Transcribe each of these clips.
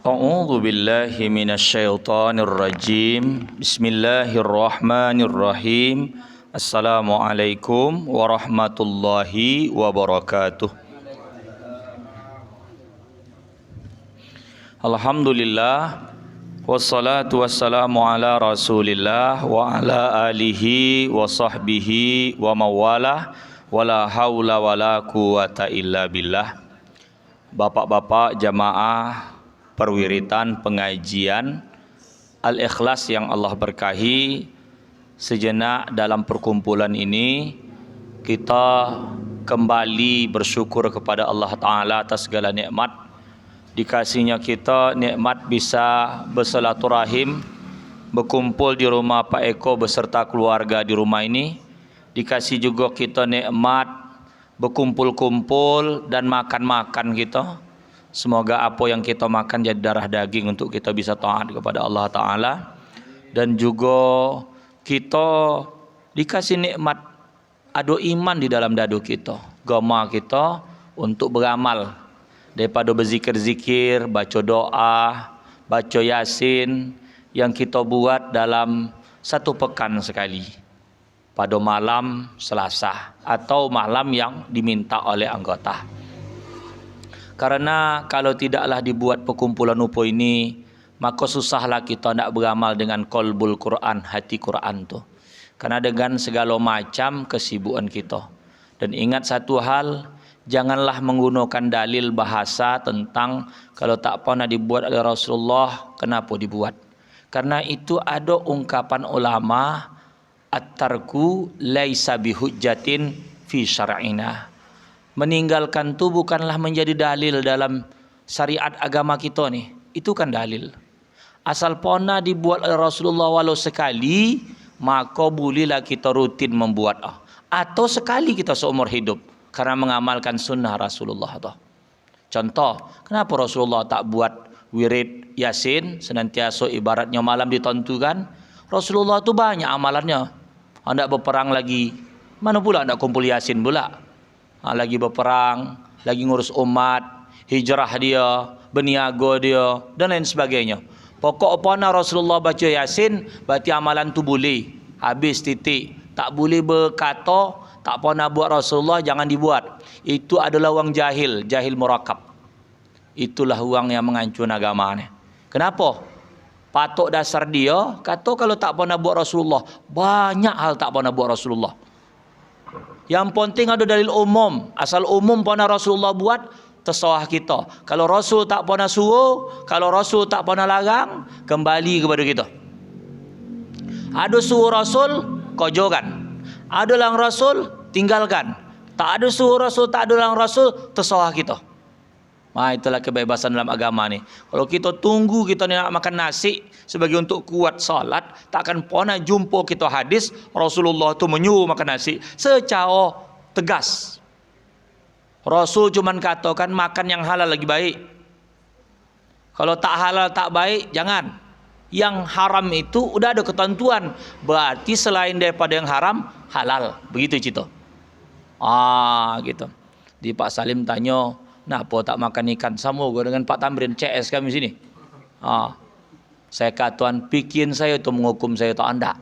A'udzu billahi minasyaitonir rajim. Bismillahirrahmanirrahim. Assalamualaikum warahmatullahi wabarakatuh. Alhamdulillah wassalatu wassalamu ala Rasulillah wa ala alihi wa sahbihi wa mawalah wala haula wala quwata illa billah. Bapak-bapak jamaah perwiritan pengajian Al-Ikhlas yang Allah berkahi, sejenak dalam perkumpulan ini kita kembali bersyukur kepada Allah Ta'ala atas segala nikmat. Dikasihnya kita nikmat bisa bersilaturahim, berkumpul di rumah Pak Eko beserta keluarga di rumah ini. Dikasih juga kita nikmat berkumpul-kumpul dan makan-makan kita. Semoga apa yang kita makan jadi darah daging untuk kita bisa taat kepada Allah Ta'ala. Dan juga kita dikasih nikmat ada iman di dalam dadu kita, agama kita, untuk beramal. Daripada berzikir-zikir, baca doa, baca yasin yang kita buat dalam satu pekan sekali, pada malam Selasa atau malam yang diminta oleh anggota. Karena kalau tidaklah dibuat perkumpulan upo ini, maka susahlah kita nak beramal dengan qalbul Quran, hati Quran tu. Karena dengan segala macam kesibukan kita. Dan ingat satu hal, janganlah menggunakan dalil bahasa tentang kalau tak pernah dibuat oleh Rasulullah, kenapa dibuat? Karena itu ada ungkapan ulama, at-tarku laisa bihujjatin fi syar'ina. Meninggalkan tu bukanlah menjadi dalil dalam syariat agama kita ni. Itu kan dalil. Asal pernah dibuat oleh Rasulullah walau sekali, maka bolehlah kita rutin membuat. Atau sekali kita seumur hidup karena mengamalkan sunnah Rasulullah tu. Contoh, kenapa Rasulullah tak buat wirid yasin senantiasa ibaratnya malam ditentukan? Rasulullah tu banyak amalannya. Hendak berperang lagi, mana pula hendak kumpul yasin pula? Lagi berperang, lagi ngurus umat, hijrah dia, berniaga dia dan lain sebagainya. Pokok apa Rasulullah baca yasin, berarti amalan tu boleh. Habis titik. Tak boleh berkata tak pernah buat Rasulullah, jangan dibuat. Itu adalah orang jahil, jahil murakab. Itulah orang yang menghancurkan agama ni. Kenapa? Patok dasar dia kata kalau tak pernah buat Rasulullah, banyak hal tak pernah buat Rasulullah. Yang penting ada dalil umum. Asal umum pernah Rasulullah buat, terserah kita. Kalau Rasul tak pernah suruh, kalau Rasul tak pernah larang, kembali kepada kita. Ada suruh Rasul, kerjakan. Ada larang Rasul, tinggalkan. Tak ada suruh Rasul, tak ada larang Rasul, terserah kita. Itulah kebebasan dalam agama ni. Kalau kita tunggu kita nak makan nasi sebagai untuk kuat salat, takkan pernah jumpa kita hadis Rasulullah tu menyuruh makan nasi secara tegas. Rasul cuman katakan makan yang halal lagi baik. Kalau tak halal tak baik, jangan. Yang haram itu udah ada ketentuan. Berarti selain daripada yang haram, halal. Begitu cerita. Gitu. Di Pak Salim tanya, kenapa tak makan ikan? Sama dengan Pak Tamrin CS kami sini. Saya kata tuan, pikirin saya tu menghukum saya tak anda.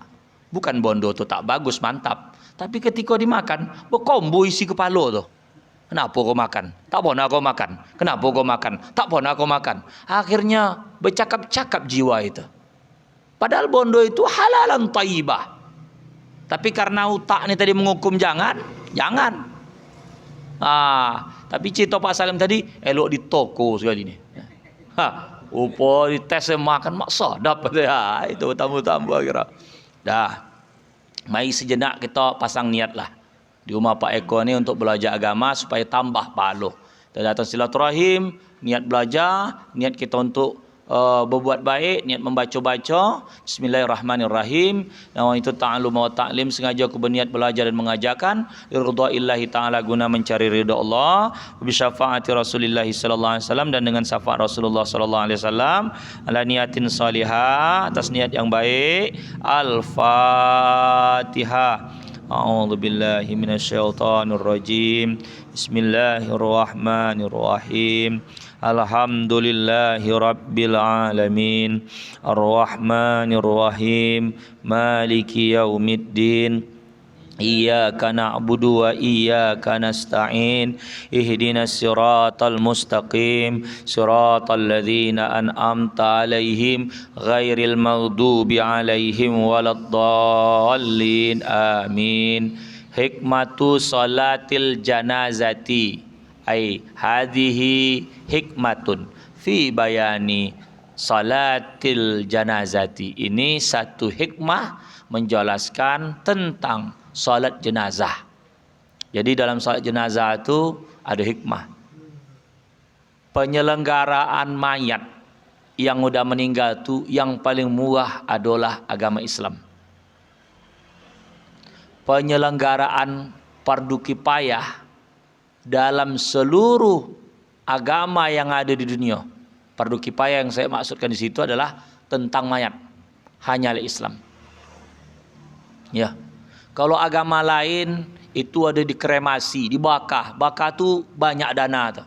Bukan bondo tu tak bagus, mantap. Tapi ketika dimakan, berkombo isi kepala tu. Kenapa kau makan? Tak pernah kau makan. Kenapa kau makan? Tak pernah kau makan. Akhirnya bercakap-cakap jiwa itu. Padahal bondo itu halalan taibah. Tapi karena utak ni tadi menghukum jangan. Tapi cerita Pak Salim tadi elok di toko sekali ni. Upa di tes makan mak sadap dia. Itu tamu-tamu kira. Dah. Mari sejenak kita pasang niatlah di rumah Pak Eko ni untuk belajar agama supaya tambah pahala. Kita datang silaturahim, niat belajar, niat kita untuk berbuat baik, niat membaca-baca. Bismillahirrahmanirrahim. Nawa itu ta'allum wa ta'lim, sengaja aku berniat belajar dan mengajarkan ridhaillahi ta'ala, guna mencari ridha Allah, bi syafaati Rasulillah sallallahu alaihi wasallam, dan dengan syafaat Rasulullah sallallahu alaihi wasallam, ala niatin salihah, atas niat yang baik. Al-Fatihah. A'udzu billahi minasyaitonir rajim. Bismillahirrahmanirrahim. Alhamdulillahi Rabbil Alamin, Ar-Rahmanir Rahim, Maliki Yaumiddin. Iyyaka na'budu wa iyyaka nasta'in, ihdinas siratal mustaqim, siratal ladzina an'amta 'alaihim ghairil maghdubi 'alaihim waladdallin. Amin. Hikmatu salatil janazati, ai hadhihi hikmatun fi bayani salatil janazati. Ini satu hikmah menjelaskan tentang salat jenazah. Jadi dalam salat jenazah itu ada hikmah. Penyelenggaraan mayat yang udah meninggal itu yang paling murah adalah agama Islam. Penyelenggaraan fardu kifayah dalam seluruh agama yang ada di dunia. Fardu kifayah yang saya maksudkan di situ adalah tentang mayat, hanyalah Islam. Ya. Kalau agama lain itu ada dikremasi, dibakar. Bakar tu banyak dana tu.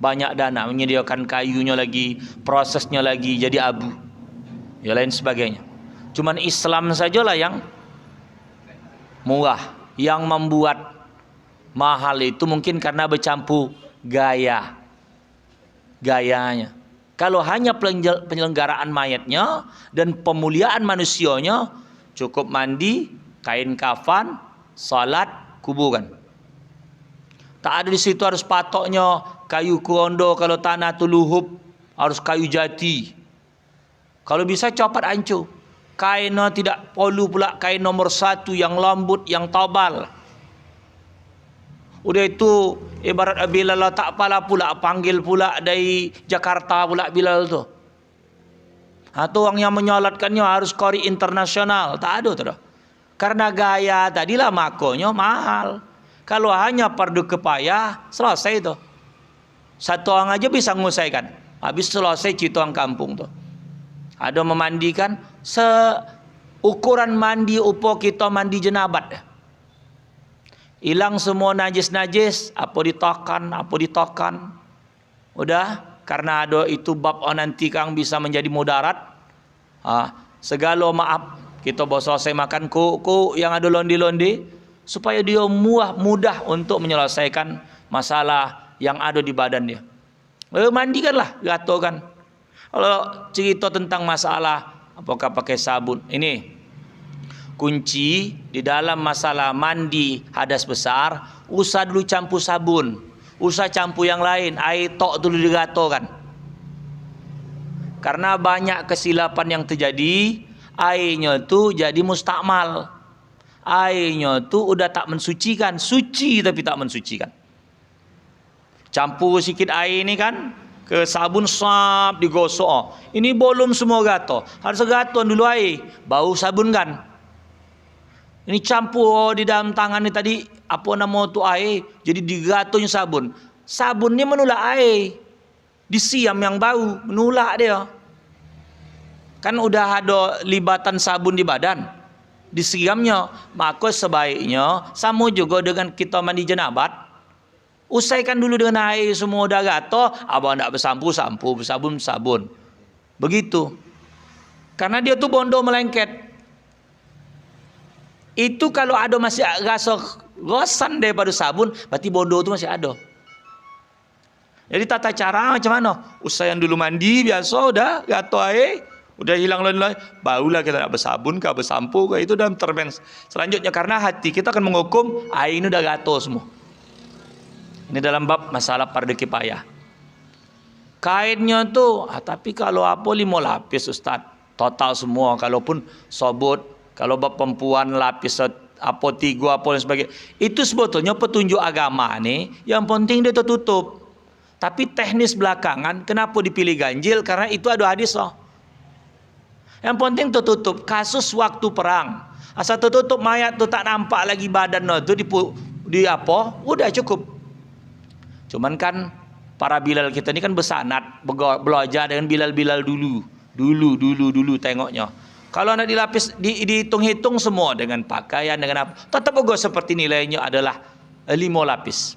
Banyak dana, menyediakan kayunya lagi, prosesnya lagi jadi abu. Ya lain sebagainya. Cuman Islam sajalah yang murah, yang membuat mahal itu mungkin karena bercampur gayanya. Kalau hanya penyelenggaraan mayatnya dan pemuliaan manusianya, cukup mandi, kain kafan, salat, kuburan. Tak ada di situ harus patoknya kayu kondo, kalau tanah tu luhub harus kayu jati. Kalau bisa copat hancur. Kainnya tidak perlu pula kain nomor 1 yang lembut, yang tebal. Udah itu ibarat Bilal tak apalah pula panggil pula dari Jakarta pula Bilal tu. Atau orang yang menyolatkannya harus qari internasional, tak ada tu. Karena gaya tadilah makonya mahal. Kalau hanya fardu kifayah selesai tu. Satu orang aja bisa ngusaikan. Habis selesai cerita orang kampung tu. Ada memandikan seukuran mandi upo kita mandi jenabat. Hilang semua najis-najis, apa ditokan. Udah, karena ada itu bab nanti kang bisa menjadi mudarat. Segala maaf, kita bawa selesai makan ku yang ada londi-londi, supaya dia mudah untuk menyelesaikan masalah yang ada di badan dia. Mandikanlah, gatokan. Kalau cerita tentang masalah apakah pakai sabun, ini kunci di dalam masalah mandi hadas besar, usah dulu campur sabun, usah campur yang lain, air tok dulu digatokan. Karena banyak kesilapan yang terjadi, airnya tu jadi mustakmal. Airnya tu udah tak mensucikan, suci tapi tak mensucikan. Campur sikit air ni kan ke sabun, sap digosok. Ini belum semua gato. Harus gatuan dulu air, bau sabun kan. Ini campur di dalam tangan ni tadi apa nama tu air, jadi digatonya sabun. Sabun ni menolak air. Disiam yang bau, menolak dia. Kan udah ada libatan sabun di badan, disiamnya. Maka sebaiknya sama juga dengan kita mandi jenabat. Usaikan dulu dengan air semua dah gato, abang nak bersampu, bersabun. Begitu. Karena dia tu bondo melengket. Itu kalau ada masih rasa rosan daripada sabun, berarti bondo tu masih ada. Jadi tata cara macam mana? Usaikan dulu mandi biasa, udah gato air, udah hilang lain-lain, barulah kita nak bersabun ke bersampu ke, itu dalam termen selanjutnya. Karena hati kita akan menghukum air ini udah gato semua. Ini dalam bab masalah fardu kifayah. Kainnya tu, tapi kalau apa 5 lapis Ustaz, total semua, kalaupun sobut, kalau bab perempuan lapis apa 3 apa dan sebagainya. Itu sebetulnya petunjuk agama ni, yang penting dia tertutup. Tapi teknis belakangan kenapa dipilih ganjil? Karena itu ada hadis loh. Yang penting tertutup. Kasus waktu perang, asal tertutup mayat tu tak nampak lagi badan tu di apa, udah cukup. Cuman kan para Bilal kita ni kan bersanad, belajar dengan Bilal dulu tengoknya. Kalau nak dilapis, dihitung-hitung semua dengan pakaian, dengan apa, tetap juga seperti nilainya adalah 5 lapis.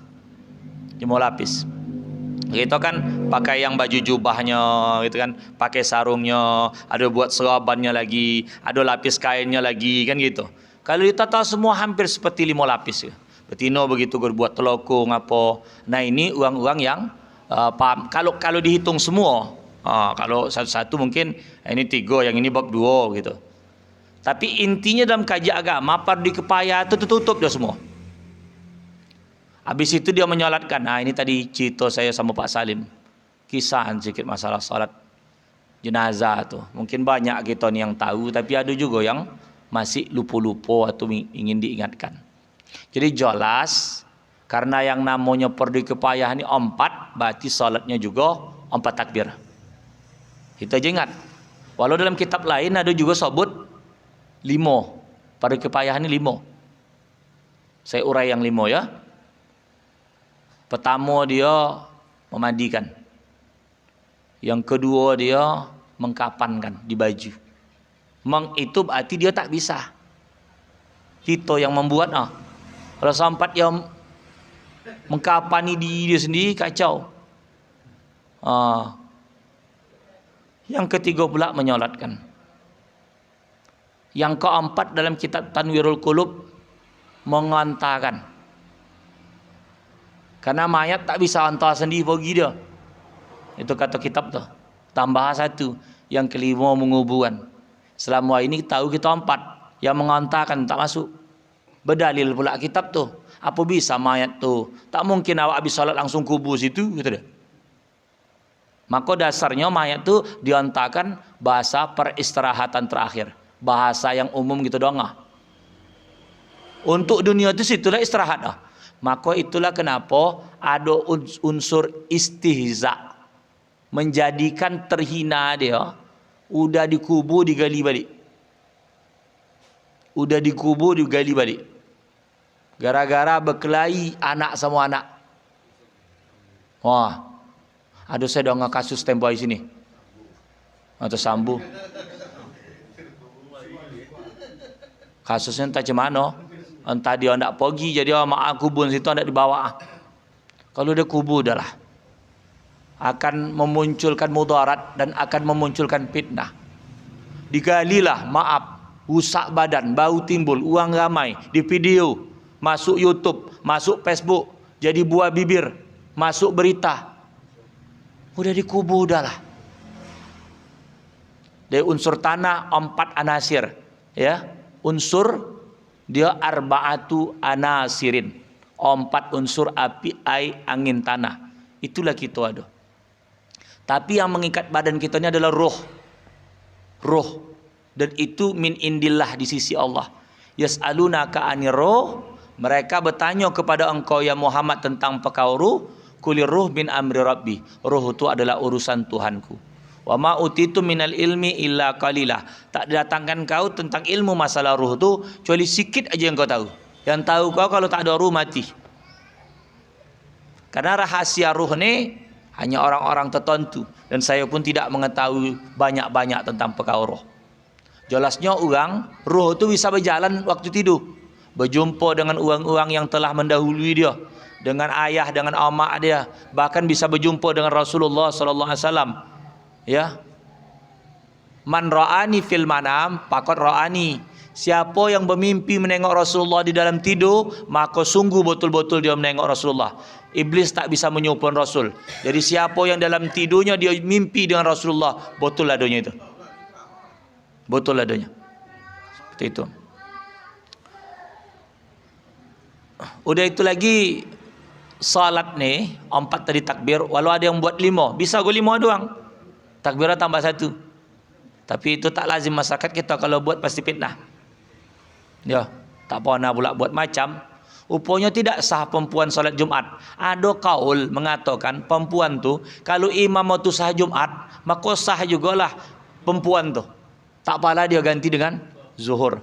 Gitu kan, pakai yang baju jubahnya gitu kan, pakai sarungnya, ada buat serabannya lagi, ada lapis kainnya lagi kan gitu. Kalau ditata semua hampir seperti 5 lapis ya. Betina begitu buat telokong apa. Nah, ini uang-uang yang paham. Kalau dihitung semua, kalau satu-satu mungkin ini 3, yang ini bab 2 gitu. Tapi intinya dalam kajian agama, pardi kepaya itu tertutup dah semua. Habis itu dia menyolatkan. Nah, ini tadi cerita saya sama Pak Salim. Kisah sedikit masalah salat jenazah tuh. Mungkin banyak kita nih yang tahu, tapi ada juga yang masih lupa-lupa atau ingin diingatkan. Jadi jelas, karena yang namanya fardu kifayah ini 4, berarti salatnya juga 4 takbir. Kita aja ingat. Walau dalam kitab lain ada juga sebut 5. Fardu kifayah ini 5. Saya urai yang 5 ya. Pertama dia memandikan. Yang kedua dia mengkapankan di baju. Itu berarti dia tak bisa. Kita yang membuat Kalau sampai yang mengkapani diri dia sendiri kacau. Yang ketiga pula menyolatkan. Yang keempat dalam kitab Tanwirul Qulub mengantarkan. Karena mayat tak bisa hantar sendiri pergi dia. Itu kata kitab tu. Tambah 1. Yang kelima menguburan. Selama ini tahu kita 4. Yang mengantarkan tak masuk. Berdalil pula kitab tu. Apa bisa mayat tu? Tak mungkin awak habis solat langsung kubur situ. Gitu dah. Maka dasarnya mayat tu dihantarkan bahasa peristirahatan terakhir. Bahasa yang umum gitu doang. Untuk dunia tu situlah istirahat. Maka itulah kenapa ada unsur istihza, menjadikan terhina dia. Udah dikubur digali balik. Udah dikubur digali balik. Gara-gara berkelahi anak sama anak. Wah, ada saya dengar kasus tempoh hari sini. Atau sambu. Kasusnya entah macam mana. Entah dia hendak pergi, jadi mak kubur situ hendak dibawa. Kalau dia kubur dah lah. Akan memunculkan mudarat dan akan memunculkan fitnah. Digalilah, maaf, rusak badan, bau timbul, uang ramai, di video, masuk YouTube, masuk Facebook, jadi buah bibir, masuk berita. Udah dikubur dah lah. Dari unsur tanah 4 anasir, ya. Unsur dia arba'atu anasirin. 4 unsur api, air, angin, tanah. Itulah kita ada. Tapi yang mengikat badan kita ini adalah roh. Roh. Dan itu min indillah di sisi Allah. Yas'alunaka anir roh. Mereka bertanya kepada engkau ya Muhammad tentang perkara ruh. Kulir ruh min amri rabbi. Roh itu adalah urusan Tuhanku. Wa ma utitu minal ilmi illa qalilah. Tak didatangkan kau tentang ilmu masalah ruh tu kecuali sikit aja yang kau tahu. Yang tahu kau kalau tak ada ruh mati. Karena rahasia ruh ni hanya orang-orang tertentu dan saya pun tidak mengetahui banyak-banyak tentang perkara ruh. Jelasnya orang ruh tu bisa berjalan waktu tidur. Berjumpa dengan orang-orang yang telah mendahului dia, dengan ayah, dengan amak dia, bahkan bisa berjumpa dengan Rasulullah sallallahu alaihi wasallam. Ya, man ra'ani fil manam faqad ra'ani. Siapa yang bermimpi menengok Rasulullah di dalam tidur, maka sungguh betul-betul dia menengok Rasulullah. Iblis tak bisa menyerupai Rasul. Jadi siapa yang dalam tidurnya dia mimpi dengan Rasulullah, betul adanya itu. Betul adanya. Seperti itu. Udah itu lagi salat ni 4 tadi takbir, walau ada yang buat 5, bisa go 5 doang. Takbirah tambah 1. Tapi itu tak lazim masyarakat kita kalau buat pasti fitnah. Ya, tak pernah pula buat macam. Rupanya tidak sah perempuan solat Jumat. Ada kaul mengatakan perempuan tu kalau imam tu sah Jumat, maka sah jugalah perempuan tu. Tak apalah dia ganti dengan zuhur.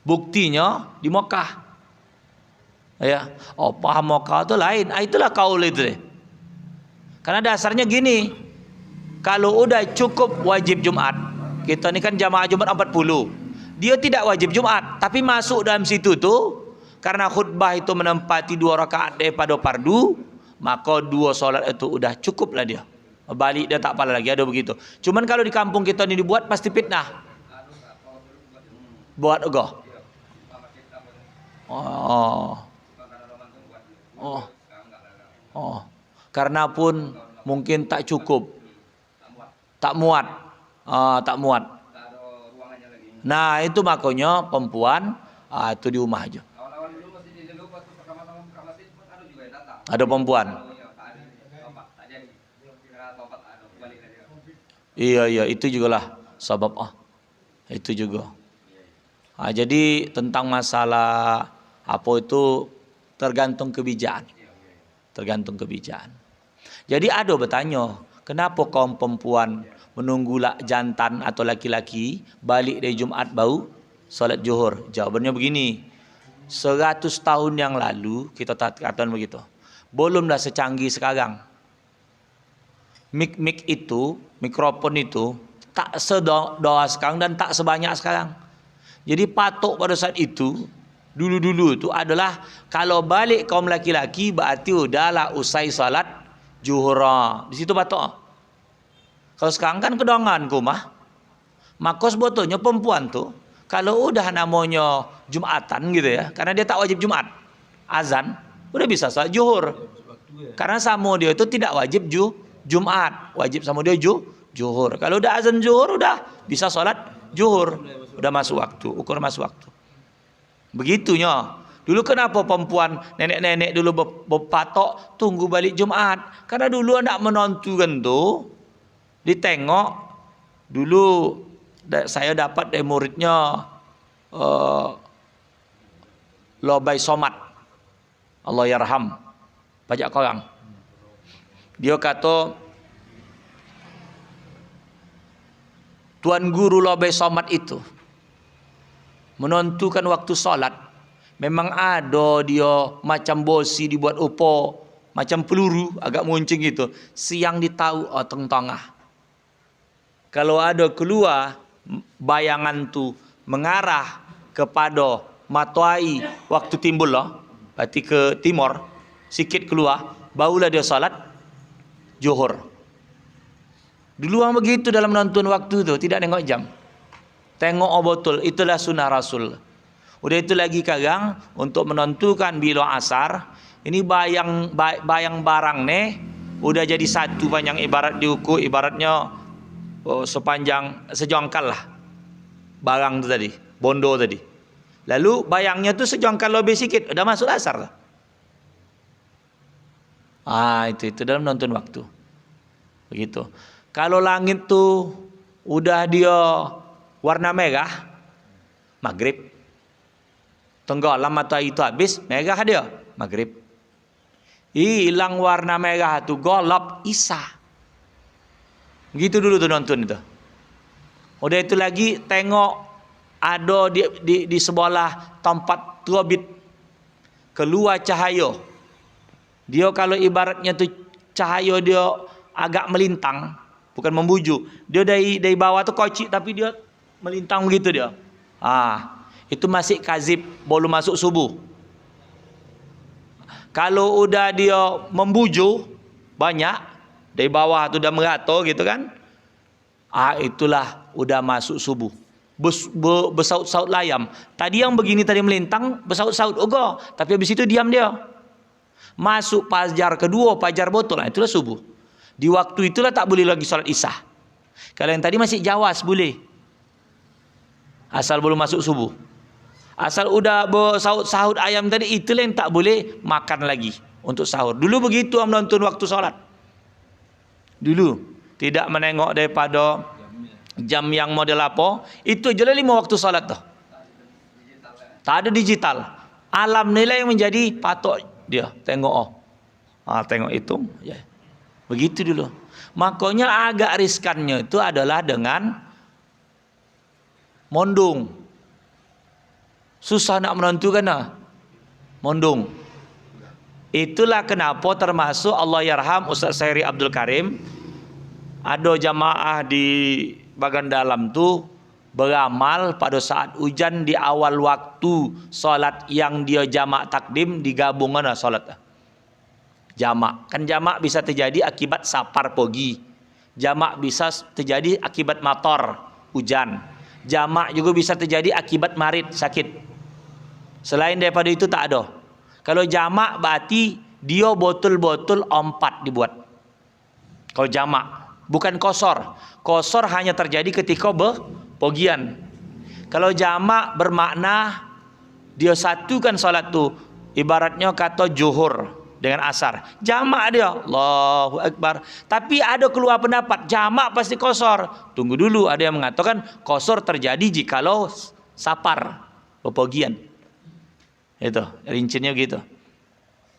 Buktinya di Mekah. Ya, paham Mekah tu lain. Itulah kaul itu. Karena dasarnya gini. Kalau udah cukup wajib Jumat, kita ni kan jamaah Jumat 40. Dia tidak wajib Jumat, tapi masuk dalam situ tu karena khutbah itu menempati 2 rakaat daripada fardu, maka 2 solat itu udah cukup lah dia. Balik dia tak pala lagi, ada begitu. Cuman kalau di kampung kita ini dibuat pasti fitnah. Buat juga. Oh. Oh. Oh. Karena pun mungkin tak cukup. Tak muat. Tak muat. Nah, itu makanya perempuan itu di rumah aja. Ada perempuan. Iya, itu juga lah sebab itu juga. Jadi tentang masalah apa itu tergantung kebijakan. Tergantung kebijakan. Jadi ada bertanya, kenapa kaum perempuan menunggu jantan atau laki-laki balik dari Jumat bau salat Zuhur? Jawabannya begini. 100 tahun yang lalu kita katakan begitu. Belumlah secanggih sekarang. Mic itu, mikrofon itu tak sedoa sekarang dan tak sebanyak sekarang. Jadi patok pada saat itu, dulu-dulu itu adalah kalau balik kaum laki-laki berarti udahlah usai salat Zuhur. Di situ patok. Kalau sekarang kan kedongan kumah. Maka sebetulnya perempuan tuh kalau udah namanya Jumatan gitu ya, karena dia tak wajib Jumat, azan, udah bisa salat Zuhur. Karena sama dia itu tidak wajib Jumat, wajib sama dia Zuhur. Kalau udah azan Zuhur udah bisa salat Zuhur, udah masuk waktu, ukur masuk waktu. Begitunya. Dulu kenapa perempuan nenek-nenek dulu berpatok tunggu balik Jumat? Karena dulu anak menentukan tuh ditengok. Dulu saya dapat dari muridnya Lobai Somad, Allah yarham, pajak korang. Dia kata Tuan Guru Lobai Somad itu menentukan waktu solat. Memang ada dia macam bosi dibuat upo, macam peluru agak muncing gitu. Siang ditahu tengah. Kalau ada keluar bayangan tu mengarah kepada matahari waktu timbul lah, berarti ke timur, sikit keluar, barulah dia salat Zuhur. Dulu orang begitu dalam menentukan waktu tu, tidak tengok jam. Tengok betul, itulah sunnah Rasul. Udah itu lagi kadang untuk menentukan bila asar, ini bayang barang nih udah jadi satu panjang, ibarat diukur ibaratnya sepanjang sejongkal lah barang tu tadi, bondo tadi. Lalu bayangnya tu sejongkal lebih sikit, udah masuk asar. Itu dalam menentukan waktu. Begitu. Kalau langit tu udah dia warna merah, maghrib. Tenggelam matahari itu habis, merah dia, maghrib. Hilang warna merah tu, golap, isya. Begitu dulu tu nonton itu. Udah itu lagi tengok ada di sebelah tempat terbit keluar cahaya. Dia kalau ibaratnya tu cahaya dia agak melintang, bukan membujuk. Dia dari bawah tu kocik tapi dia melintang begitu dia. Itu masih kazib, belum masuk subuh. Kalau udah dia membujuk banyak dari bawah tu dah merata gitu kan, itulah udah masuk subuh. Bersaut-saut layam. Tadi yang begini tadi melintang bersaut-saut ogo, tapi habis itu diam dia. Masuk fajar kedua, fajar botol, itulah subuh. Di waktu itulah tak boleh lagi salat isya. Kalau yang tadi masih jawas boleh, asal belum masuk subuh. Asal udah bersaut-saut ayam tadi, itulah yang tak boleh makan lagi untuk sahur. Dulu begitu menonton waktu salat. Dulu tidak menengok daripada jam yang model apa, itu je lah 5 waktu salat tu. Tak ada digital. Alam nilai yang menjadi patok dia. Tengok tengok hitung ya. Begitu dulu. Makanya agak riskannya itu adalah dengan mondong. Susah nak menentukan mondong. Itulah kenapa termasuk Allah yarham Ustaz Sairi Abdul Karim, ada jamaah di bagian dalam tu beramal pada saat hujan di awal waktu solat yang dia jamak takdim digabungkan solat. Jamak. Kan jamak bisa terjadi akibat sapar pagi. Jamak bisa terjadi akibat motor, hujan. Jamak juga bisa terjadi akibat marid, sakit. Selain daripada itu tak ada. Kalau jamak berarti dia betul-betul 4 dibuat. Kalau jamak, bukan kosor. Kosor hanya terjadi ketika bepergian. Kalau jamak bermakna dia satukan solat tu. Ibaratnya kata zuhur dengan asar. Jamak dia. Allahu Akbar. Tapi ada keluar pendapat. Jamak pasti kosor. Tunggu dulu. Ada yang mengatakan kosor terjadi jikalau sapar. Bepergian. Itu. Rincinya gitu.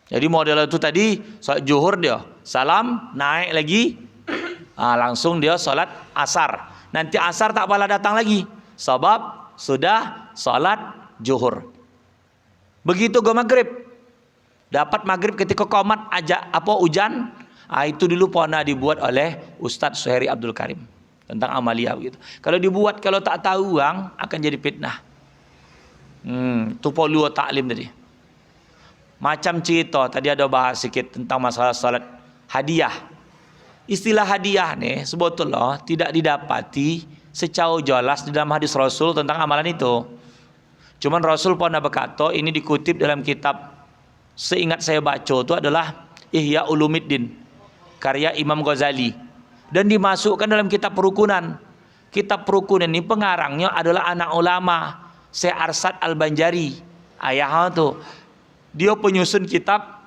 Jadi model itu tadi. Solat zuhur dia. Salam. Naik lagi. Langsung dia solat asar. Nanti asar tak pala datang lagi. Sebab sudah solat zuhur. Begitu go maghrib. Dapat maghrib ketika qomat hujan. Itu dulu pernah dibuat oleh Ustaz Suhairi Abdul Karim. Tentang amalia begitu. Kalau dibuat kalau tak tahu orang akan jadi fitnah. Tu perlu taklim tadi. Macam cerita tadi ada bahas sikit tentang masalah salat hadiah. Istilah hadiah ni sebetulnya tidak didapati secara jelas di dalam hadis Rasul tentang amalan itu. Cuman Rasul pernah berkata, ini dikutip dalam kitab, seingat saya baca itu adalah Ihya Ulumiddin, karya Imam Ghazali. Dan dimasukkan dalam kitab perukunan. Kitab perukunan ini pengarangnya adalah anak ulama, Syekh Arsad Al-Banjari. Ayah tu. Dia penyusun kitab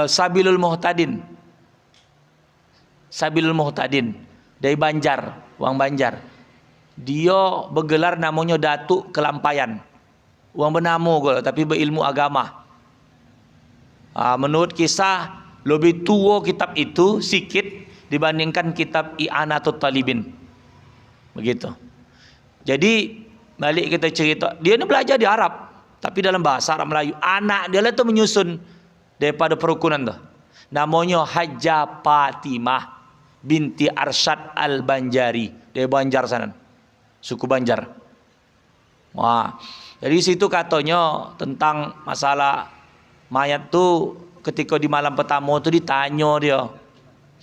Sabilul Muhtadin. Sabilul Muhtadin. Dari Banjar, orang Banjar. Dia bergelar namanya Datuk Kelampayan. Orang bernama ke, tapi berilmu agama. Menurut kisah, lebih tua kitab itu sikit dibandingkan kitab I'anatul Talibin. Begitu. Jadi, balik kita cerita. Dia ni belajar di Arab. Tapi dalam bahasa Arab Melayu. Anak dia lah tu menyusun daripada perukunan tu. Namanya Hajjah Fatimah binti Arsyad Al-Banjari. Dari Banjar sana. Suku Banjar. Jadi situ katanya tentang masalah mayat tu ketika di malam pertama tu ditanya dia.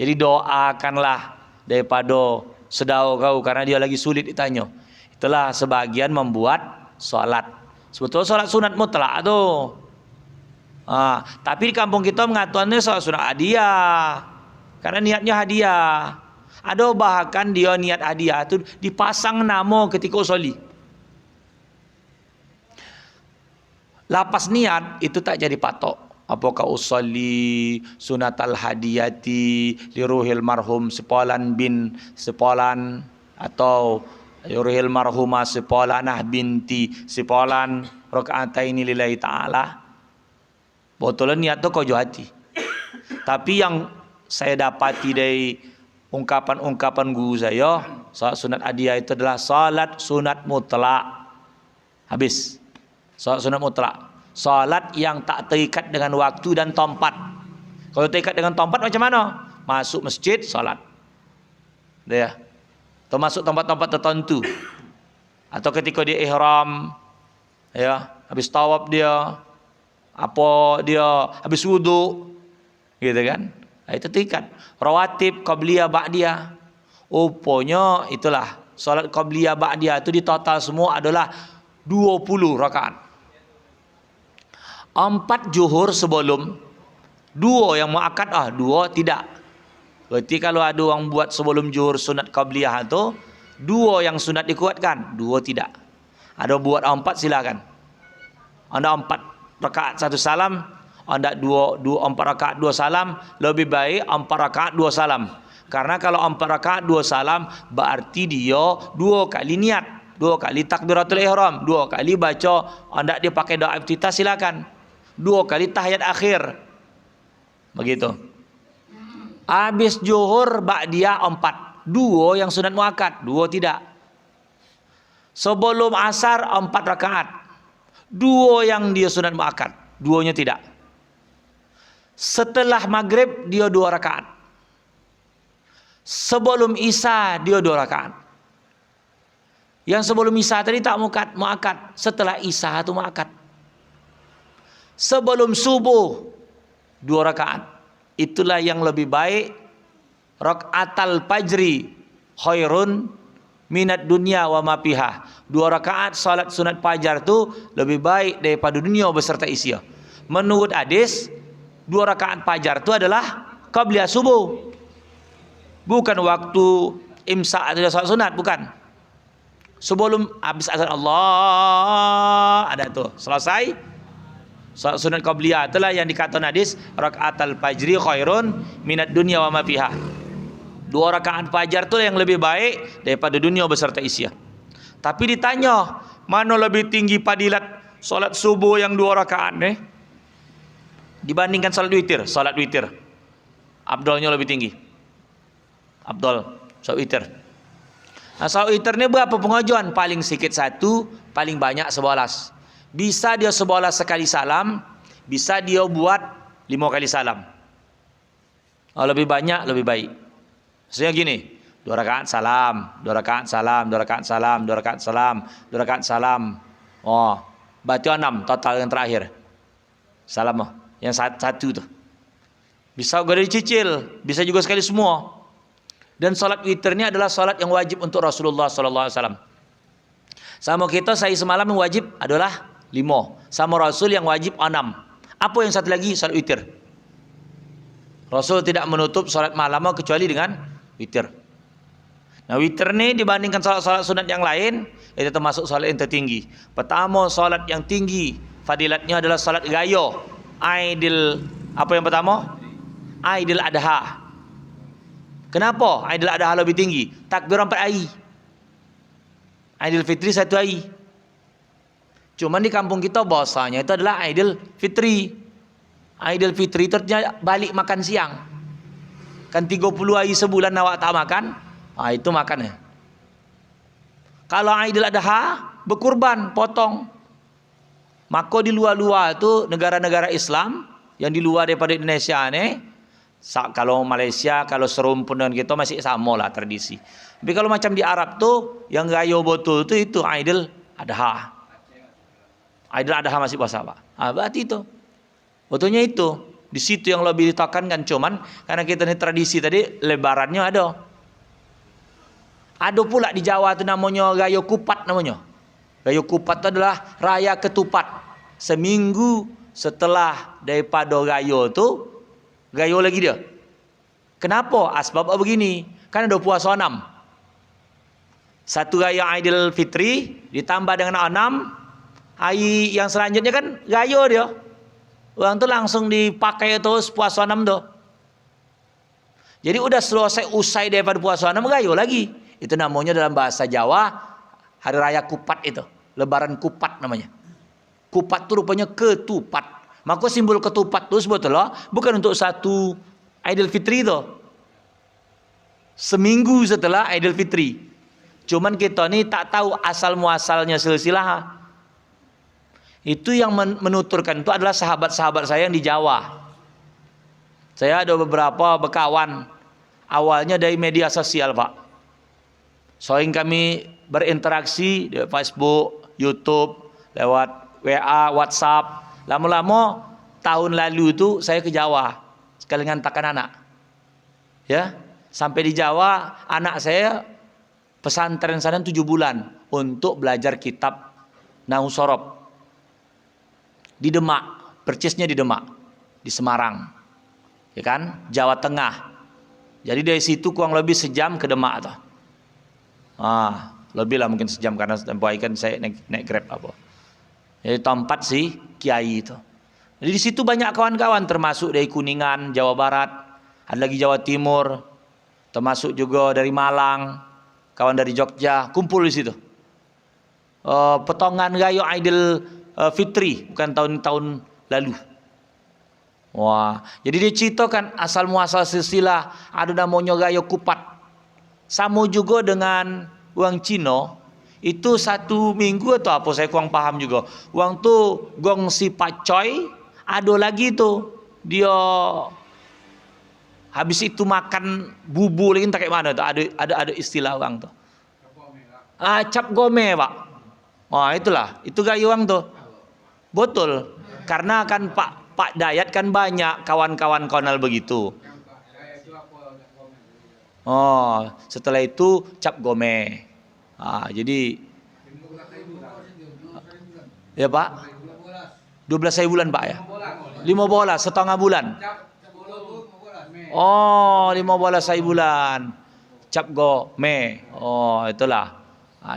Jadi doakanlah daripada sedau kau karena dia lagi sulit ditanya. Itulah sebagian membuat solat. Sebetulnya solat sunat mutlak tu. Tapi di kampung kita mengatakannya solat sunat hadiah. Karena niatnya hadiah. Ada bahkan dia niat hadiah tu dipasang nama ketika usoli. Lapas niat itu tak jadi patok. Apakah usoli sunatal hadiyati liruhil marhum sepolan bin sepolan atau liruhil marhumah sepolanah binti sepolan rakaataini lillahi ta'ala. Betul niat tu kau hati. Tapi yang saya dapati dari ungkapan-ungkapan guru saya, salat sunat hadiah itu adalah salat sunat mutlak. Habis. Salat sunat mutlak. Salat yang tak terikat dengan waktu dan tempat. Kalau terikat dengan tempat macam mana? Masuk masjid, salat. Dia. Atau masuk tempat-tempat tertentu. Atau ketika dia ihram, ya, habis tawaf dia, habis wudu, gitu kan? Itu terikat. Rawatib, qabliyah, ba'diyah. Rupanya itulah. Solat qabliyah, ba'diyah itu di total semua adalah 20 rakaat. 4 zuhur sebelum. 2 yang muakkad, 2 tidak. Berarti kalau ada orang buat sebelum zuhur sunat qabliyah itu, 2 yang sunat dikuatkan, 2 tidak. Ada buat 4 silakan. Anda 4 rakaat 1 salam, anda 4 rakaat 2 salam, lebih baik 4 rakaat 2 salam. Karena kalau 4 rakaat 2 salam berarti dia 2 kali niat, 2 kali takbiratul ihram, 2 kali baca, anda dia pakai doa iftitah silakan. 2 kali tahiyat akhir. Begitu. Habis zuhur ba'diyah 4. 2 yang sunat muakkad, 2 tidak. Sebelum asar 4 rakaat. 2 yang dia sunat muakkad, 2-nya tidak. Setelah maghrib dia 2 rakaat. Sebelum isya dia 2 rakaat. Yang sebelum isya tadi tak muakkad. Setelah isya itu muakkad. Sebelum subuh 2 rakaat. Itulah yang lebih baik. Rakaatal fajri khairun minat dunia wa ma fiha. 2 rakaat salat sunat fajar tu lebih baik daripada dunia beserta isinya. Menurut hadis 2 rakaat fajar tu adalah qabliyah subuh. Bukan waktu imsak atau salat sunat, bukan. Sebelum habis azan Allah ada tu. Selesai salat sunat qabliyah, itulah yang dikatakan hadis rakaatal fajri khairun minat dunya wa ma fiha. 2 rakaat fajar tu yang lebih baik daripada dunia beserta isinya. Tapi ditanya, mana lebih tinggi fadilat salat subuh yang 2 rakaat dibandingkan salat witir? Salat witir afdalnya lebih tinggi. Afdal salat witir. Nah, salat witir ni berapa pengajuan? Paling sikit 1, paling banyak 11. Bisa dia 11 sekali salam, bisa dia buat 5 kali salam. Lebih banyak lebih baik. Maksudnya gini, 2 rakaat salam, 2 rakaat salam, 2 rakaat salam, 2 rakaat salam, 2 rakaat salam. Berarti 6 total yang terakhir. Salam yang satu tu. Bisa juga dicicil, bisa juga sekali semua. Dan salat witir ni adalah salat yang wajib untuk Rasulullah sallallahu alaihi wasallam. Sama kita, saya semalam yang wajib adalah 5. Sama Rasul yang wajib 6. Apa yang satu lagi? Salat witir. Rasul tidak menutup salat malam kecuali dengan witir. Nah, witir ni dibandingkan salat-salat sunat yang lain, itu termasuk salat yang tertinggi. Pertama, salat yang tinggi fadilatnya adalah salat gaya. Aidil, apa yang pertama? Aidil Adha. Kenapa Aidil Adha lebih tinggi? Takbir 4 hari. Aidil Fitri 1 hari. Cuman di kampung kita bahasanya itu adalah Aidil Fitri. Aidil Fitri itu balik makan siang. Kan 30 hari sebulan awak tak makan, itu makan ya. Kalau Aidil Adha berkurban, potong. Maka di luar-luar tu negara-negara Islam yang di luar daripada Indonesia ni, kalau Malaysia, kalau serumpun dengan kita masih sama lah tradisi. Tapi kalau macam di Arab tu, yang gaya betul tu itu Aidil Adha. Aidil Adha masih puasa Pak. Berarti itu. Betulnya itu. Di situ yang lebih ditekankan, cuman karena kita ni tradisi tadi, lebarannya ada. Ada pula di Jawa tu namanya Raya Kupat namanya. Raya Kupat tu adalah Raya Ketupat. Seminggu setelah daripada raya tu, raya lagi dia. Kenapa? Sebab begini, kan ada puasa 6. Satu raya Aidil Fitri ditambah dengan 6, hari yang selanjutnya kan raya dia. Orang tu langsung dipakai terus puasa 6 tu. Jadi udah selesai usai daripada puasa 6, raya lagi. Itu namanya dalam bahasa Jawa hari raya Kupat itu. Lebaran Kupat namanya. Kupat tu rupanya ketupat. Maka simbol ketupat tu sebetulnya bukan untuk satu Aidil Fitri tu. Seminggu setelah Aidil Fitri. Cuman kita ni tak tahu asal muasalnya silsilah. Itu yang menuturkan itu adalah sahabat-sahabat saya yang di Jawa. Saya ada beberapa berkawan. Awalnya dari media sosial Pak. Sering kami berinteraksi di Facebook, YouTube, lewat WA, WhatsApp. Lama-lama tahun lalu itu saya ke Jawa sekali ngantarkan anak. Ya, sampai di Jawa anak saya pesantren sana 7 bulan untuk belajar kitab Nahu Sorob. Di Demak, percisnya di Demak, di Semarang. Ya kan? Jawa Tengah. Jadi dari situ kurang lebih sejam ke Demak tuh. Lebih lah mungkin sejam karena tempoh hari kan saya naik Grab apa. Jadi tempat si kiai itu. Jadi di situ banyak kawan-kawan termasuk dari Kuningan, Jawa Barat, ada lagi Jawa Timur, termasuk juga dari Malang, kawan dari Jogja, kumpul di situ. Potongan raya Aidil Fitri bukan tahun-tahun lalu. Wah, jadi dia ceritakan asal muasal silsilah ada namanya raya Kupat. Sama juga dengan orang Cina, itu 1 minggu atau apa saya kurang paham juga. Orang tu gong si pacoy, ada lagi tu dia habis itu makan bubur lagi tak kayak mana tu. Ada istilah orang tu. Cap gome, Pak. Itulah, itu gaya orang tu. Betul. Karena kan Pak Dayat kan banyak kawan-kawan konal begitu. Oh, setelah itu cap gome. Jadi ya Pak, 12 bulan Pak ya. 15 setengah bulan. Oh, 15 bulan. Cap gome. Oh, itulah.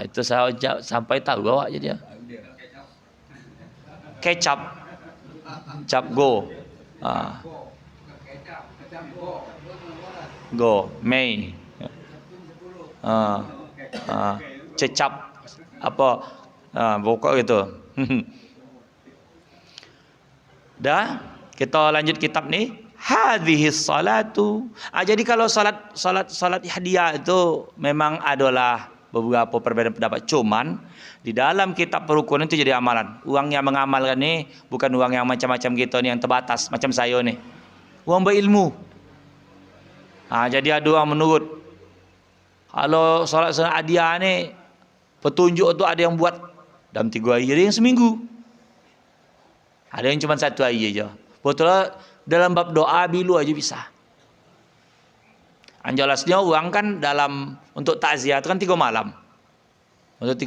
Itu saya sampai tahu bahwa jadi ya. Kecap. Cap go. Go, Mei. Cecap apa? Pokok gitu. Dah, kita lanjut kitab nih. Hadhis salatu. Jadi kalau salat hadiah itu memang adalah beberapa perbedaan pendapat. Cuman di dalam kitab perukunan itu jadi amalan. Uang yang mengamalkan nih bukan uang yang macam-macam gitu nih, yang terbatas macam saya nih. Uang berilmu. Jadi ada orang menurut. Kalau salat hadiah nih petunjuk itu ada yang buat dalam 3 hari, ada yang seminggu. Ada yang cuma 1 hari aja. Betul, dalam bab doa bilu aja bisa. Jelasnya uang kan dalam untuk takziah itu kan 3 malam. Untuk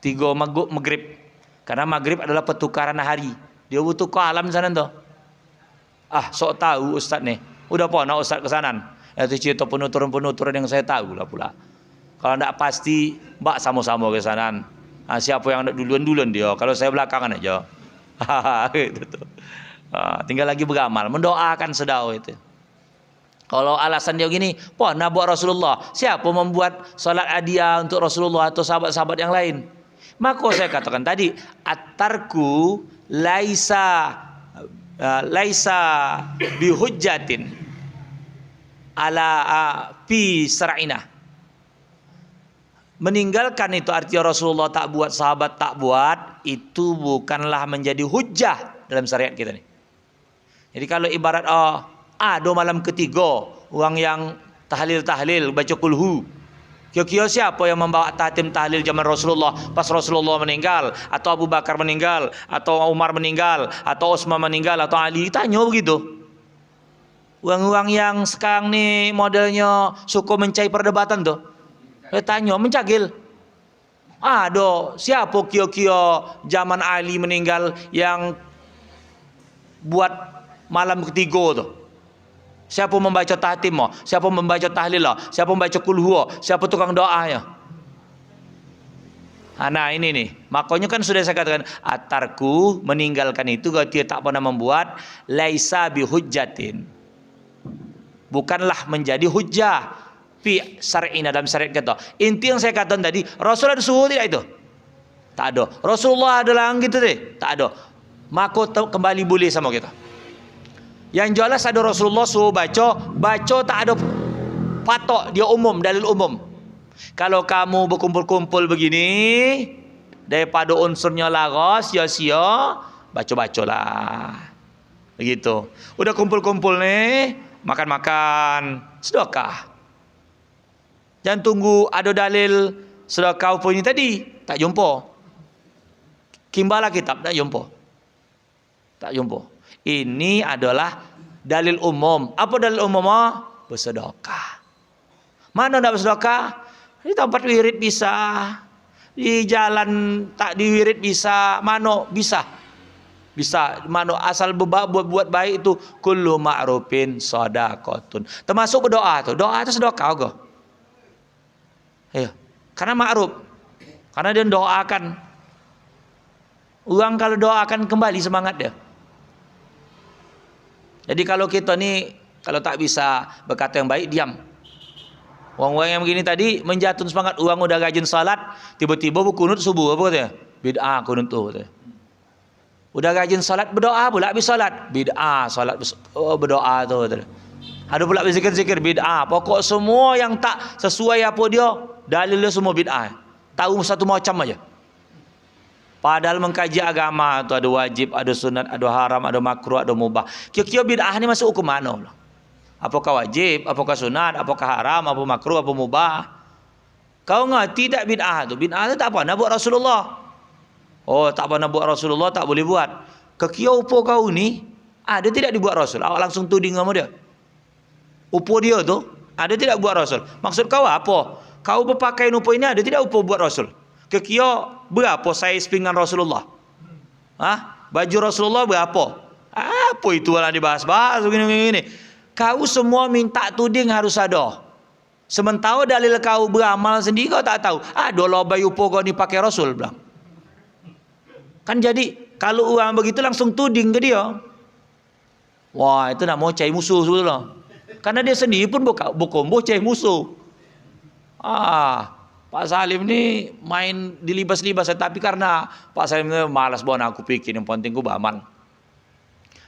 3 maghrib. Karena maghrib adalah pertukaran hari. Dia butuh ke alam sana tuh. Sok tahu Ustaz nih. Udah pernah Ustaz ke sana. Itu cerita penuturan yang saya tahu lah pula. Kalau tidak pasti, mbak sama-sama ke sana. Siapa yang duluan dia. Kalau saya belakangan aja. Gitu tuh. Tinggal lagi beramal, mendoakan sedau itu. Kalau alasan dia gini, pernah buat Rasulullah. Siapa membuat salat hadiah untuk Rasulullah atau sahabat-sahabat yang lain? Maka saya katakan tadi, at-tarku laisa bihujjatin ala fi sar'ina. Meninggalkan itu artinya Rasulullah tak buat, sahabat tak buat, itu bukanlah menjadi hujjah dalam syariat kita nih. Jadi kalau ibarat ada malam ketiga orang yang tahlil baca kulhu, kira-kira siapa yang membawa tahtim tahlil zaman Rasulullah pas Rasulullah meninggal, atau Abu Bakar meninggal, atau Umar meninggal, atau Utsman meninggal, atau Ali? Tanya begitu. Uang-uang yang sekarang nih modelnya suka mencari perdebatan tuh. Tanya, mencagil. Siapa kira-kira zaman Ali meninggal yang buat malam ketiga tuh? Siapa membaca tahtim? Siapa membaca tahlil? Siapa membaca kulhu? Siapa tukang doanya? Nah ini nih, makanya kan sudah saya katakan, atarku meninggalkan itu kalau dia tak pernah membuat, laisa bihujjatin, bukanlah menjadi hujjah fi syar'ina dalam syariat kita. Inti yang saya katakan tadi, Rasulullah suruh tidak itu? Tak ada. Rasulullah adalah gitu deh? Tak ada. Maka kembali boleh sama kita. Yang jelas ada Rasulullah suruh baca tak ada patok, dia umum, dalil umum. Kalau kamu berkumpul-kumpul begini, daripada unsurnya laras, sia-sia, baca-bacalah. Begitu. Udah kumpul-kumpul nih, makan-makan, sedekah. Jangan tunggu ada dalil sedekah apa ini tadi, tak jumpa. Kimbalah kitab, tak jumpa. Tak jumpa. Ini adalah dalil umum. Apa dalil umum? Bersedekah. Mana nak bersedekah? Di tempat wirid bisa, di jalan tak diwirid bisa, mana bisa. Bisa, mana asal buat baik itu kullu ma'rufin shadaqatun. Termasuk berdoa tuh. Doa itu sedekah kok. Karena ma'ruf. Karena dia doakan. Orang kalau doakan kembali semangat dia. Jadi kalau kita nih, kalau tak bisa berkata yang baik, diam. Orang-orang yang begini tadi menjatuhkan semangat. Orang udah rajin salat, tiba-tiba berkunut subuh, apa katanya? Bid'ah kunut tu katanya. Udah rajin salat, berdoa pula habis salat. Bid'ah salat berdoa tu katanya. Ada pula berzikir-zikir, bid'ah. Pokok semua yang tak sesuai apa dia, dalilnya semua bid'ah. Tahu satu macam aja. Padahal mengkaji agama itu ada wajib, ada sunat, ada haram, ada makruh, ada mubah. Kira-kira bid'ah ini masuk hukum mana? Apakah wajib, apakah sunat, apakah haram, apa makruh, apa mubah? Kau ngerti tak bid'ah itu? Bid'ah itu tak pernah buat Rasulullah. Tak pernah buat Rasulullah, tak boleh buat. Kekio upo kau ni ada tidak dibuat Rasul? Awak langsung tuding sama dia. Upo dia tu ada tidak buat Rasul? Maksud kau apa? Kau berpakaian upo ini ada tidak upo buat Rasul? Kekio berapa saiz pinggan Rasulullah? Baju Rasulullah berapa? Apa itu lah dibahas-bahas begini-begini. Kau semua minta tuding harus ada. Sementara dalil kau beramal sendiri kau tak tahu. Dolah bayu upo kau ni pakai Rasul bilang. Kan jadi kalau orang begitu langsung tuding ke dia. Wah, itu nak mau cari musuh sebetulnya. Karena dia sendiri pun berkombo cari musuh. Pak Salim ni main dilibas-libas, tapi karena Pak Salim ni malas buat aku pikir, yang penting aku beramal.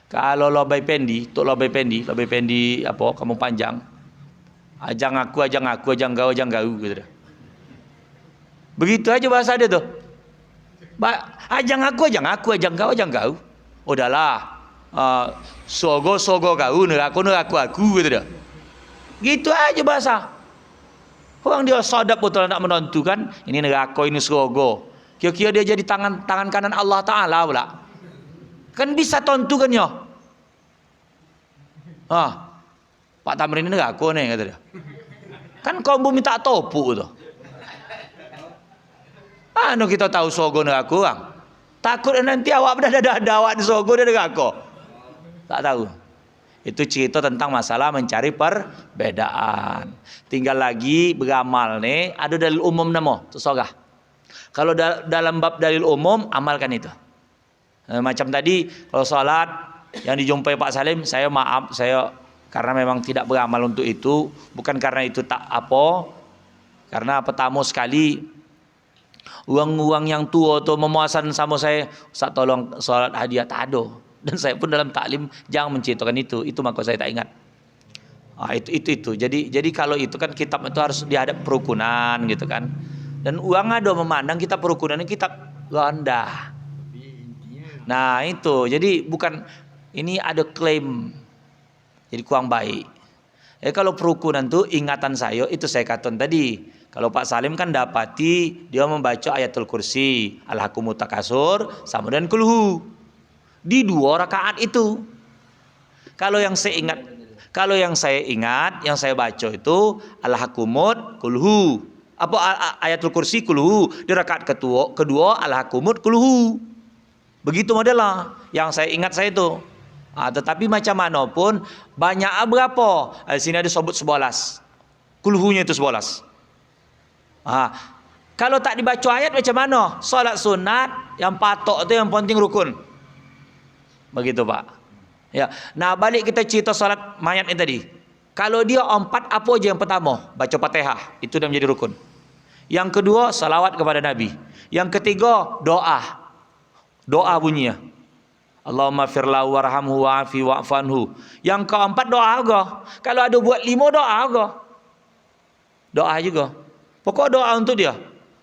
Kalau lobai pendi apa kamu panjang. Ajang aku ajang kau gitu dah. Begitu aja bahasa dia tu. Ajang aku ajang kau. Udahlah. Sogo kau, neraku aku gitu dah. Gitu aja bahasa. Orang dia sadap betul nak menentu kan. Ini neraka, ini sogo. Kira-kira dia jadi tangan kanan Allah Ta'ala pula. Kan bisa tentu kan ya. Pak Tamrin ini neraka ni kata dia. Kan kau bumi tak topu tu. Kita tahu sogo neraka orang. Takut nanti awak berada awak di sogo dia neraka. Tak tahu. Itu cerita tentang masalah mencari perbedaan. Tinggal lagi beramal ni ada dalil umum nama tersorah. Kalau dalam bab dalil umum amalkan itu. Macam tadi kalau salat yang dijumpai Pak Salim, saya maaf, saya karena memang tidak beramal untuk itu, bukan karena itu tak apa. Karena pertama sekali uang yang tua tu memuasan sama saya, Ustaz tolong salat hadiah tak ada. Dan saya pun dalam taklim jangan menceritakan itu maka saya tak ingat. Itu. Jadi kalau itu kan kitab itu harus dihadap perukunan gitu kan. Dan uang ada memandang kitab perukunan ini kitab rendah. Nah itu, jadi bukan ini ada klaim. Jadi kurang baik. Kalau perukunan tu ingatan saya itu saya katakan tadi. Kalau Pak Salim kan dapati dia membaca ayatul kursi, Alhaakumut Takasur sama dengan kulhu. Di 2 rakaat itu. Kalau yang saya ingat, yang saya baca itu Alhaakumut kulhu. Apa ayatul kursi kulhu. Di rakaat kedua Alhaakumut kulhu. Begitu modelnya yang saya ingat saya itu. Tetapi macam mana pun banyak berapa? Di sini ada sebut 11. Kulhunya itu 11. Kalau tak dibaca ayat macam mana? Solat sunat yang patok tu yang penting rukun. Begitu Pak. Ya. Nah balik kita cerita solat mayat ni tadi. Kalau dia 4 apa aja yang pertama? Baca Fatihah. Itu dah menjadi rukun. Yang kedua salawat kepada Nabi. Yang ketiga doa. Doa bunyinya. Allahumma firlahu warhamhu wa'afi wa'fanhu. Yang keempat doa juga. Kalau ada buat 5 doa juga. Doa juga. Pokok doa untuk dia.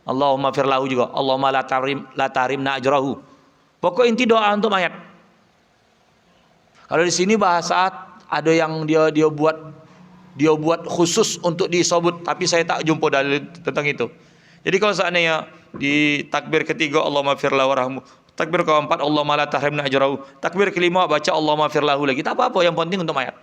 Allahumma firlahu juga. Allahumma la tarimna ajrahu. Pokok inti doa untuk mayat. Kalau di sini bahasa ada yang dia buat khusus untuk disebut, tapi saya tak jumpa dalil tentang itu. Jadi kalau seandainya di takbir ketiga Allahumma firlahu warhamhu, takbir keempat Allahumma la tahrimna ajrahu, takbir kelima baca Allahumma firlahu lagi, tak apa-apa, yang penting untuk mayat.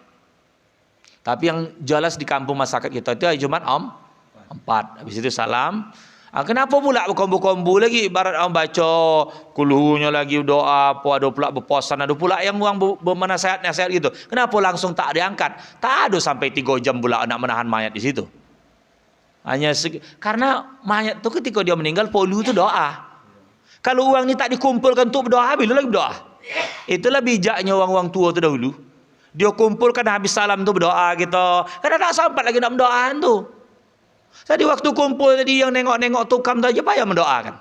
Tapi yang jelas di kampung masyarakat kita itu Jumat 4. Habis itu salam. Kenapa pula berkombo-kombo lagi? Ibarat orang baca kulhunya lagi doa, ada pula berpuasan, ada pula yang orang bermenasihat-nasihat gitu. Kenapa langsung tak diangkat? Tak ada sampai 3 jam pula nak menahan mayat di situ. Karena mayat tu ketika dia meninggal polu tu doa. Kalau orang ni tak dikumpulkan untuk berdoa, bila lagi berdoa? Itulah bijaknya orang-orang tua tu dahulu. Dia kumpulkan habis salam tu berdoa gitu. Karena tak sempat lagi nak berdoaan tu. Tadi waktu kumpul tadi yang nengok-nengok tukam tu aja payah mendoakan.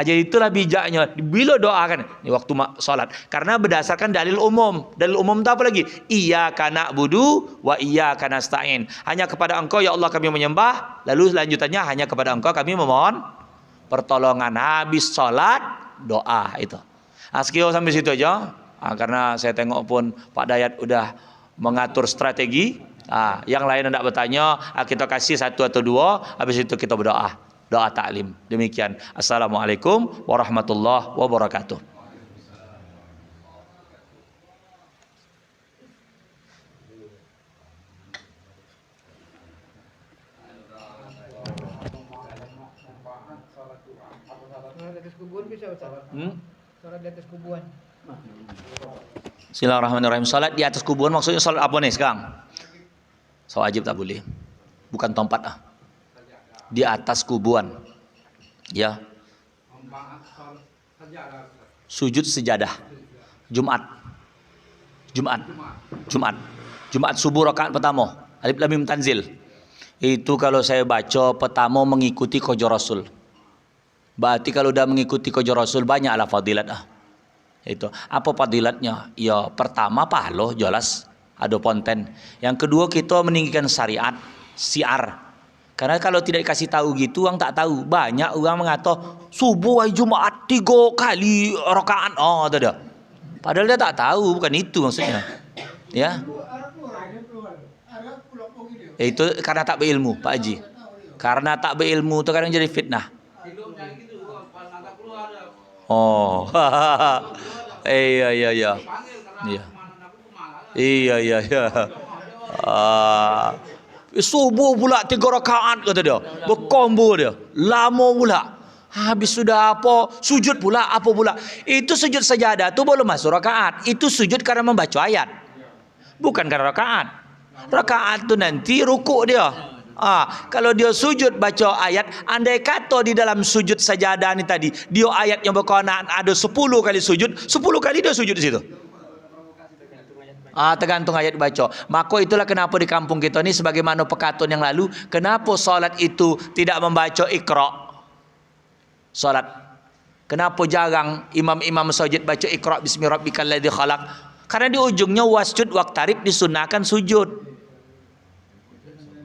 Jadi itulah bijaknya. Bila doakan di waktu solat. Karena berdasarkan dalil umum. Dalil umum tu apa lagi? Iyyaka na'budu wa iyyaka nasta'in. Hanya kepada Engkau ya Allah kami menyembah. Lalu selanjutannya hanya kepada Engkau kami memohon pertolongan. Habis solat doa itu. Sekian sampai situ aja. Karena saya tengok pun Pak Dayat udah mengatur strategi. Yang lain hendak bertanya, kita kasih 1 atau 2, habis itu kita berdoa. Doa taklim. Demikian. Assalamualaikum warahmatullahi wabarakatuh. bisa Ustaz. Salat di atas kuburan. Bismillahirrahmanirrahim. Salat di atas kuburan maksudnya salat apa nih sekarang? So wajib tak boleh. Bukan tempat ah. Di atas kuburan. Ya. Sujud sejadah. Jumat. Jumat subuh rakaat pertama. Alif Lam Mim Tanzil. Itu kalau saya baca pertama mengikuti qajah Rasul. Berarti kalau udah mengikuti qajah Rasul banyaklah fadilat ah. Itu. Apa fadilatnya? Ya pertama pahala jelas ada konten. Yang kedua kita meninggikan syariat, siar. Karena kalau tidak dikasih tahu gitu orang tak tahu. Banyak orang mengata subuh hari Jumaat 3 kali rakaat. Oh, tak ada. Padahal dia tak tahu, bukan itu maksudnya. Ya. Itu karena tak berilmu, Pak Haji. Karena tak berilmu itu kadang jadi fitnah. Oh. Iya. Iya. Subuh pula 3 rakaat kata dia. Berkombo dia. Lama pula. Habis sudah apa? Sujud pula, apa pula? Itu sujud sajadah tu belum masuk rakaat. Itu sujud karena membaca ayat. Bukan karena rakaat. Rakaat tu nanti rukuk dia. Kalau dia sujud baca ayat, andai kata di dalam sujud sajadah ni tadi, dia ayat yang berkenaan ada 10 kali sujud, 10 kali dia sujud di situ. Tergantung ayat baca. Maka itulah kenapa di kampung kita ni sebagaimana pekatun yang lalu, kenapa solat itu tidak membaca Iqra. Solat. Kenapa jarang imam-imam masjid baca Iqra bismi rabbikal ladzi khalaq? Karena di ujungnya wasjud waqtarib disunahkan sujud.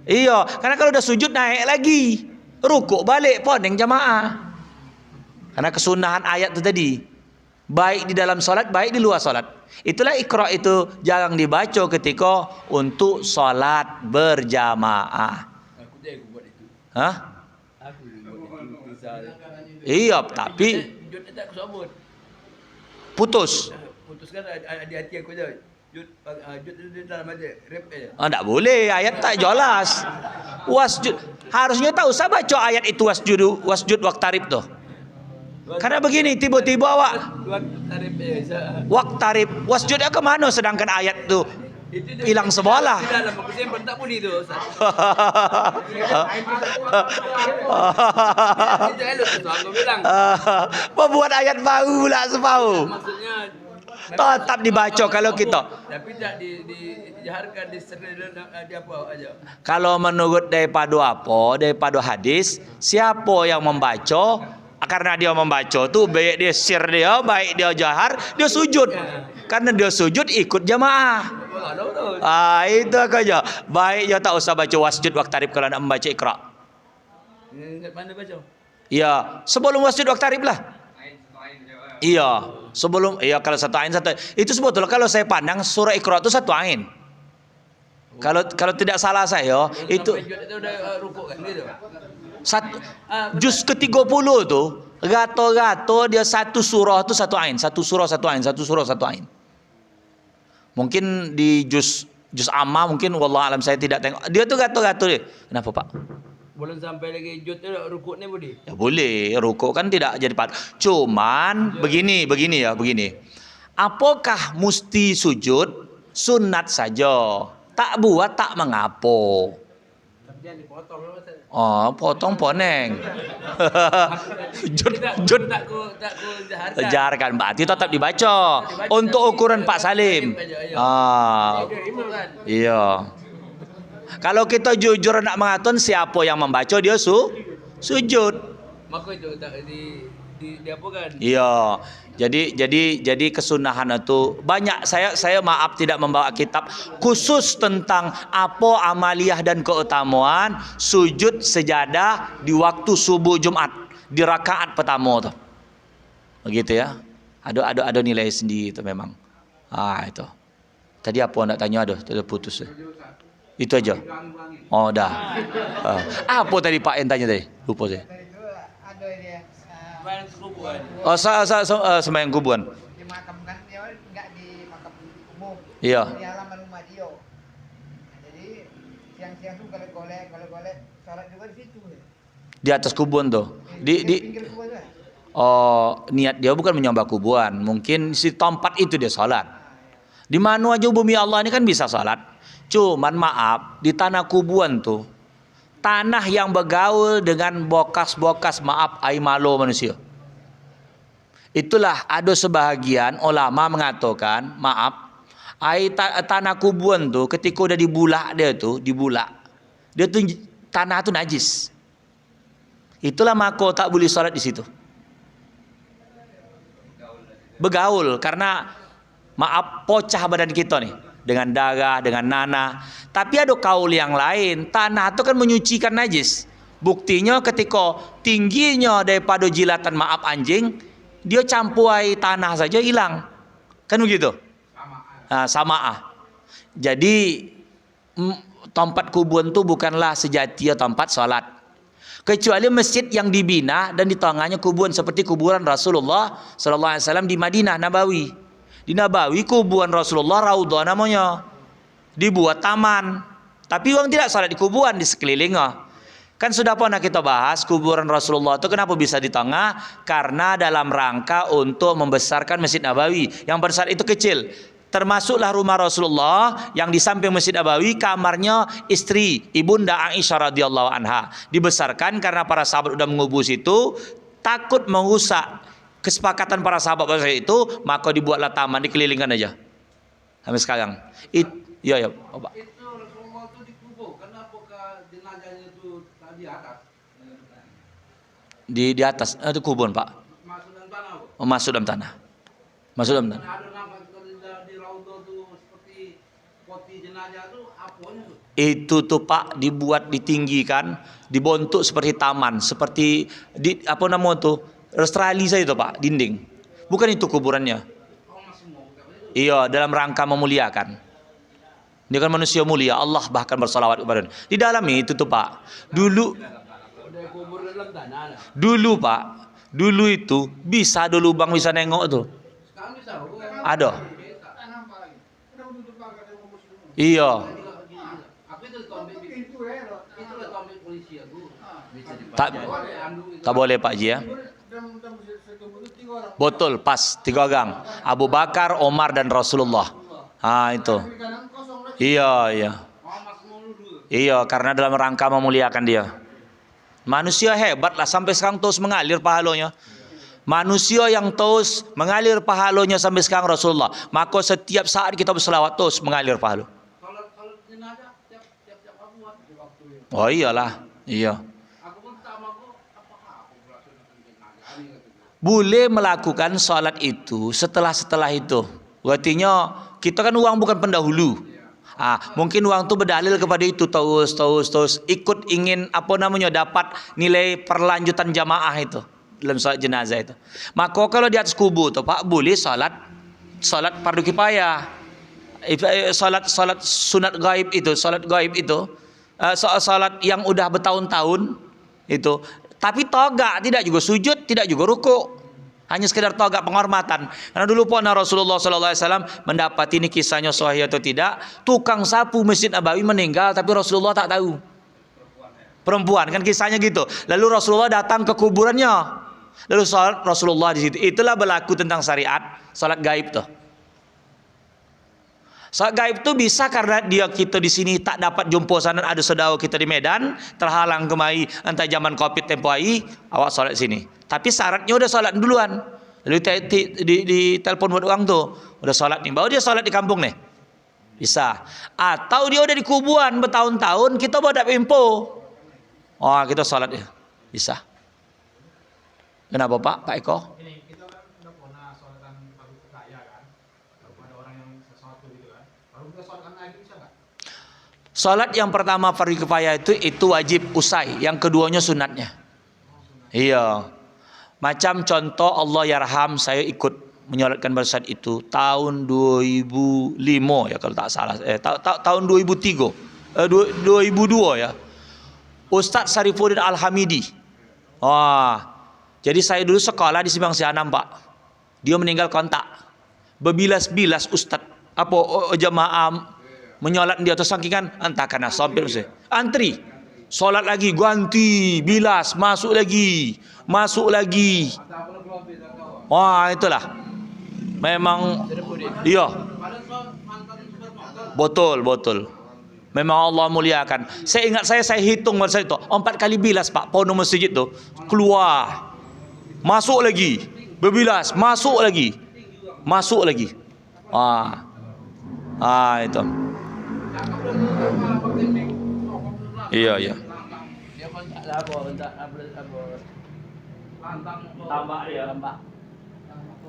Iya, karena kalau udah sujud naik lagi. Rukuk balik poning jamaah. Karena kesunahan ayat itu tadi. Baik di dalam solat, baik di luar solat. Itulah Iqra itu jarang dibaca ketika untuk solat berjamaah. Aku buat itu. Hah? Aku buat itu. Iya, tapi putus. Putus kan ada di hati aku je. Jud dalam aja rap aja. Tak boleh, ayat tak jelas. Wasjud harusnya tahu saya baca ayat itu wasjud waqtarib tuh. Karena begini tiba-tiba waqtarib wasjudnya ke mana sedangkan ayat tuh hilang sebelah. Di dalam aku simpan tak bunyi tu Ustaz. Aku bilang. Membuat ayat baru pula sebau. Maksudnya Tetap dibaca kalau kita. Tapi tak dijaharkan di apa aja. Kalau menurut daripada hadis, siapa yang membaca karena dia membaca tu baik dia sir dia, baik dia jahar, dia sujud. Karena dia sujud ikut jamaah. Itu aja. Baik dia tak usah baca wasjud waqtarib kalau nak membaca Iqra. Mana baca? Ya, sebelum wasjud waqtarib lah. Iya, sebelum kalau satu ain satu. Itu sebetulnya kalau saya pandang surah Iqra itu satu ain. Kalau tidak salah saya itu udah rukuk kan gitu. Juz ke-30 tu gato-gato dia satu surah tu satu ain, satu surah satu ain. Mungkin di juz amma mungkin wallah alam saya tidak tengok. Dia tu gato-gato dia. Kenapa Pak? Belum sampai lagi juz tu rukuk ni boleh. Ya boleh, rukuk kan tidak jadi part. Cuman begini. Apakah mesti sujud? Sunat saja. Tak buat tak mengapa. Potong poneng. Jud jaharkan berarti tetap dibaca untuk ukuran Pak Salim. Iya. Kalau kita jujur nak mengatur siapa yang membaca dia sujud. Maka itu tak di apa kan? Iya. Jadi kesunahan itu banyak. Saya maaf tidak membawa kitab khusus tentang apa amaliyah dan keutamaan sujud sejadah di waktu subuh Jumat di rakaat pertama tuh. Begitu ya. Ada nilai sendiri itu memang. Itu. Tadi apa nak tanya ada putus. Itu aja. Oh dah. Apa tadi Pak yang tanya tadi? Lupa saya. Ada ini Sembahyang kuburan. dimakamkan dia enggak di makam umum. Iya. Di halaman rumah dia. Jadi siang-siang tuh golek salat juga di situ. Di atas kuburan tuh. Di pinggir kuburan tuh. niat dia bukan menyembah kuburan, mungkin si tempat itu dia salat. Di mana aja bumi Allah ini kan bisa salat. Cuman maaf, di tanah kuburan tuh tanah yang bergaul dengan bokas-bokas maaf air malo manusia. Itulah ada sebahagian ulama mengatakan, maaf, air tanah kuburan tu ketika udah dibulak dia tu, dia tu tanah tu najis. Itulah maka tak boleh salat di situ. Bergaul karena maaf pocah badan kita nih dengan darah, dengan nanah. Tapi ada kaul yang lain, tanah tu kan menyucikan najis. Buktinya ketika tingginya daripada jilatan maaf anjing, dia campur air tanah saja hilang. Kan begitu? Sama. Jadi tempat kuburan tu bukanlah sejati tempat salat. Kecuali masjid yang dibina dan di tengahnya kuburan seperti kuburan Rasulullah sallallahu alaihi wasallam di Madinah Nabawi. Di Nabawi kuburan Rasulullah raudhah namanya. Dibuat taman. Tapi orang tidak salat di kuburan, di sekelilingnya. Kan sudah pernah kita bahas kuburan Rasulullah itu kenapa bisa di tengah? Karena dalam rangka untuk membesarkan Masjid Nabawi yang pada saat itu kecil. Termasuklah rumah Rasulullah yang di samping Masjid Nabawi kamarnya istri Ibunda Aisyah radhiyallahu anha. Dibesarkan karena para sahabat sudah mengubur situ, takut merusak kesepakatan para sahabat pada saat itu, maka dibuatlah taman dikelilingkan aja. Sampai sekarang. Ya, Pak. Di atas itu kuburan Pak. Masuk dalam tanah. Masuk dalam tanah. Masuk dalam tanah. Ada nampak di raudhah tuh seperti poti jenazah tuh apanya tuh? Itu tuh Pak dibuat ditinggikan, dibentuk seperti taman, seperti di apa nama tuh? Australia saja itu Pak, dinding. Bukan itu kuburannya. Oh, masih mau buka itu. Iya, dalam rangka memuliakan. Dia kan manusia mulia, Allah bahkan bersalawat kepada dia. Di dalam itu tuh Pak. Udah kubur dalam tanah. Dulu Pak, dulu itu bisa ada lubang bisa nengok tuh. Sekarang bisa. Ada. Tanam apa lagi? Udah menutup pagar yang ngomong semua. Iya. Aku itu tombek Itu ya, loh. itu lah tombek polisi aku. Bisa Tak, tak boleh Pak Ji ya. Dan setubuh itu 3 orang. Betul, pas 3 orang. Abu Bakar, Omar dan Rasulullah. Itu. Di kanan kosong lagi. Iya. Oh, mas mulu dulu. Iya, karena dalam rangka memuliakan dia. Manusia hebat lah sampai sekarang terus mengalir pahalanya. Manusia yang terus mengalir pahalanya sampai sekarang Rasulullah. Maka setiap saat kita berselawat terus mengalir pahala. Kalau jenazah tiap aku buat di waktu itu. Oh iyalah, iya. Aku pun sama aku apakah aku melaksanakan jenazah ini gitu. Boleh melakukan sholat itu setelah itu. Artinya kita kan uang bukan pendahulu. Mungkin uang tu berdalil kepada itu terus ikut ingin dapat nilai perlanjutan jamaah itu dalam sholat jenazah itu. Maka kalau di atas kubur tu Pak boleh sholat fardu kifayah. Sholat sunat gaib itu, sholat yang udah bertahun-tahun itu. Tapi togak, tidak juga sujud, tidak juga ruku. Hanya sekedar togak penghormatan. Karena dulu pernah Rasulullah SAW mendapati ini kisahnya sahih atau tidak. Tukang sapu Masjid Nabawi meninggal tapi Rasulullah tak tahu. Perempuan kan kisahnya gitu. Lalu Rasulullah datang ke kuburannya. Lalu salat Rasulullah di situ. Itulah berlaku tentang syariat salat gaib tuh. Salat gaib itu bisa karena kita di sini tak dapat jumpa sana ada saudara kita di Medan terhalang kemari entah zaman Covid tempo hari awak salat sini. Tapi syaratnya udah salat duluan. Lalu di telepon buat orang tuh udah salat nih, baru dia salat di kampung nih. Bisa. Atau dia udah di kuburan bertahun-tahun kita baru dapat info. Oh, kita salat ya. Bisa. Kenapa Pak Eko? Ini kita kan udah pernah sholatan fardu kifayah kan, kalau ada orang yang sesuatu gitu kan, baru kita sholatkan lagi bisa nggak? Salat yang pertama fardu kifayah itu wajib usai, yang keduanya sunatnya. Iya. Macam contoh Allah yarham saya ikut menyolatkan pada saat itu tahun 2005 ya kalau tak salah, tahun 2003, 2002 ya. Ustaz Sarifuddin Al-Hamidi. Jadi saya dulu sekolah di Simpang Sianam Pak. Dia meninggal kontak. Berbilas-bilas Ustaz jamaah menyolat dia atas sakingan entah karena sampai antri. Solat lagi ganti bilas masuk lagi. Wah, itulah. Memang iya. Betul, betul. Memang Allah muliakan. Saya ingat saya hitung masa itu 4 kali bilas Pak pohon masjid tu keluar. Masuk lagi. Berbilas, masuk lagi. Masuk lagi. Itu. Iya, iya. Dia kontak lah, kontak apa. Tambah dia. Tambah.